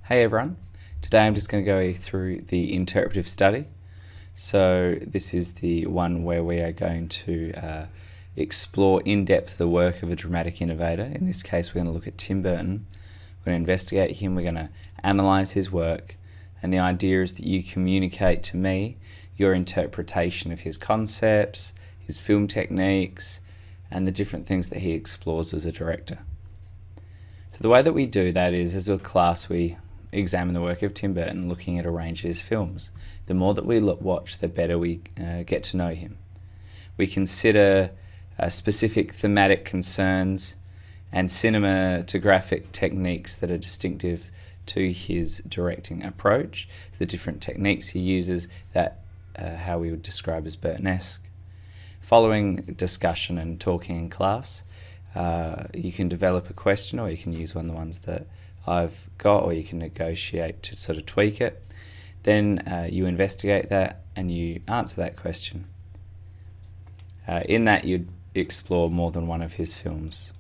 Hey everyone, today I'm just going to go through the interpretive study. So this is the one where we are going to explore in depth the work of a dramatic innovator. In this case we're going to look at Tim Burton. We're going to investigate him, we're going to analyse his work, and the idea is that you communicate to me your interpretation of his concepts, his film techniques, and the different things that he explores as a director. So the way that we do that is, as a class, we examine the work of Tim Burton, looking at a range of his films. The more that we watch, the better we get to know him. We consider specific thematic concerns and cinematographic techniques that are distinctive to his directing approach. So the different techniques he uses, that how we would describe as Burton-esque. Following discussion and talking in class, you can develop a question, or you can use one of the ones that I've got, or you can negotiate to sort of tweak it. Then you investigate that and you answer that question. In that you'd explore more than one of his films.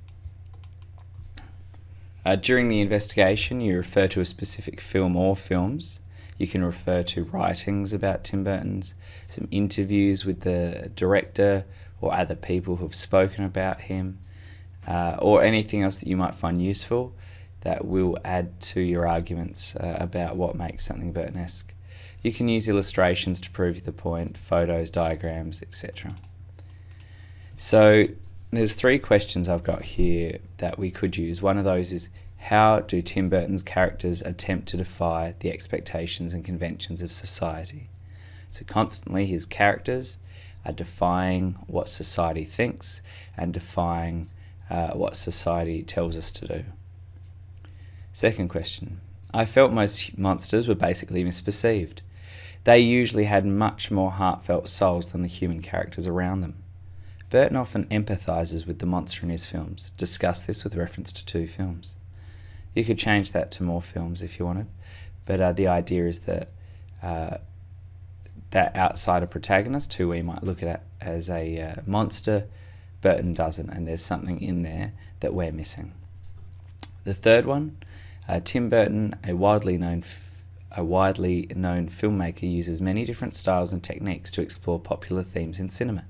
During the investigation you refer to a specific film or films. You can refer to writings about Tim Burton's, some interviews with the director or other people who have spoken about him, or anything else that you might find useful that will add to your arguments about what makes something Burton-esque. You can use illustrations to prove the point, photos, diagrams, etc. So there's three questions I've got here that we could use. One of those is, how do Tim Burton's characters attempt to defy the expectations and conventions of society? So constantly his characters are defying what society thinks and defying what society tells us to do. Second question, I felt most monsters were basically misperceived. They usually had much more heartfelt souls than the human characters around them. Burton often empathises with the monster in his films. Discuss this with reference to 2 films. You could change that to more films if you wanted, but the idea is that that outsider protagonist, who we might look at as a monster, Burton doesn't, and there's something in there that we're missing. The third one, Tim Burton, a widely known filmmaker, uses many different styles and techniques to explore popular themes in cinema.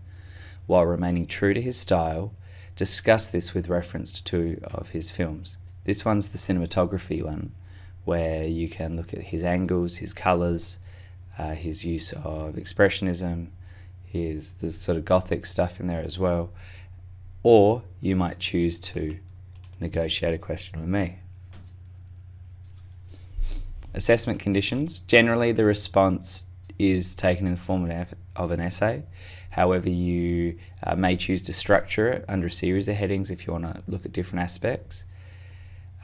While remaining true to his style, discuss this with reference to 2 of his films. This one's the cinematography one, where you can look at his angles, his colours, his use of expressionism, there's sort of gothic stuff in there as well. Or you might choose to negotiate a question with me. Assessment conditions. Generally the response is taken in the form of an essay. However, you may choose to structure it under a series of headings if you want to look at different aspects.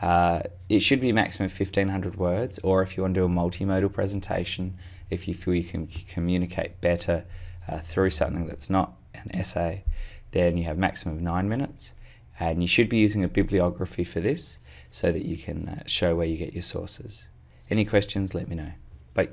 It should be a maximum of 1,500 words, or if you want to do a multimodal presentation, if you feel you can communicate better through something that's not an essay, then you have maximum of 9 minutes. And you should be using a bibliography for this so that you can show where you get your sources. Any questions, let me know. Bye.